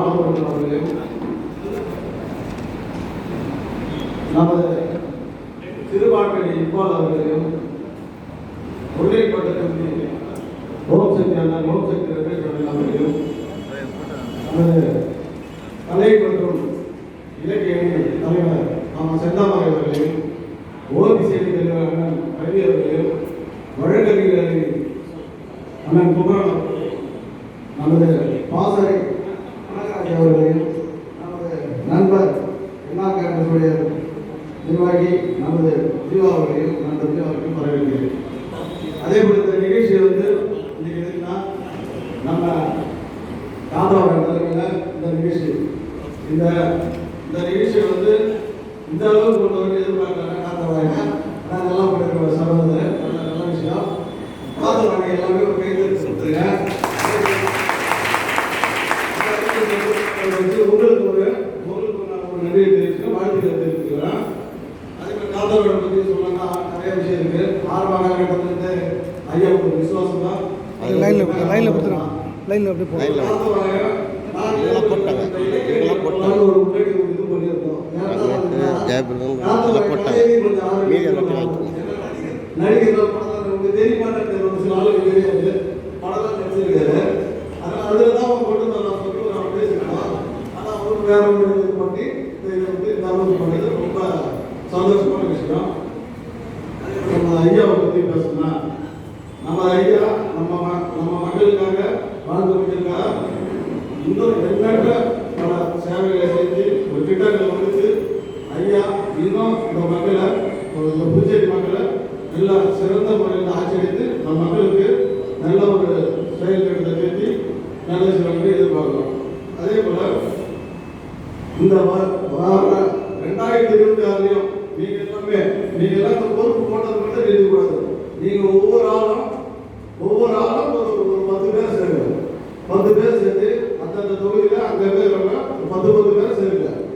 ஆதரவு அவர்களையும் நமது சிறுபான்மை இப்பால் அவர்களையும் ஒன்றியப்பட்ட ஓம் சக்தி அண்ணன் ஓம் சக்தி ரமேஷ் அவர்களையும் நமது கலை மற்றும் இலக்கிய தலைவர் நம்ம செந்தாமரை அவர்களையும் ஓபி செய்தி தலைவர் அண்ணன் ரவி அவர்களையும் வழக்கறிஞர் அண்ணன் குமரன் அவர்களையும் நமது பாசறை கனகராஜ் அவர்களையும் நமது நண்பர் என்ஆர் கேம்பஸுடைய நிர்வாகி நமது ஜீவா அவர்களையும் நண்பர் ஜீவா அவர்களையும் வரவேற்கிறேன். அதே போல இந்த நிகழ்ச்சி இன்னைக்கு எதுக்குன்னா நம்ம காந்தராவன் தலைமையில் இந்த நிகழ்ச்சி இந்த நிகழ்ச்சியை இந்த அளவுக்கு கொண்டு வந்து எதிர்பார்க்கறாங்க காந்தராவன். ஆனால் நல்லா பண்ணிருக்க சகோதரர் நல்ல விஷயம். காந்தராவன் எல்லாமே ஒரு கைது கொடுத்துருங்க. உங்களுக்கு நான் ஒரு நன்றியை தெரிவிச்சுக்கிறேன், வாழ்த்துக்களை தெரிவிச்சுக்கிறேன். அதே மாதிரி காந்தராவன் பற்றி சொல்லணும்னா நிறைய விஷயம் இருக்கு. ஆரம்ப காலகட்டத்திலிருந்து ஐயா ஒரு விசுவாசம் தான். லைன்ல கொடுத்துருங்க. லைன்ல அப்படியே போடுங்க. ரொம்ப சந்தோஷமான விஷயம். ஐயாவை பற்றி பேசணும்னா நம்ம ஐயா நம்ம மக்களுக்காக வாழ்ந்து கொண்டிருக்காங்க. இன்னும் எண்ணற்ற பல சேவைகளை செஞ்சு ஒரு திட்டங்களை வகுத்து ஐயா இன்னும் இந்த மக்களை இந்த புதுச்சேரி மக்களை நல்ல சிறந்த முறையில் ஆச்சரித்து நம்ம மக்களுக்கு நல்ல ஒரு செயல் திட்டத்தை சேர்த்து நல்ல சிறப்பு எதிர்பார்க்கிறோம். அதே போல இந்த 2026 நீங்க எல்லாம் இந்த பொறுப்பு போட்டது மட்டும் எழுதக்கூடாது. நீங்க ஒவ்வொரு ஆளும் ஒரு 10 பேர் சேர்ந்து 10 பேர் சேர்த்து அந்தந்த தொகுதியில் அங்கே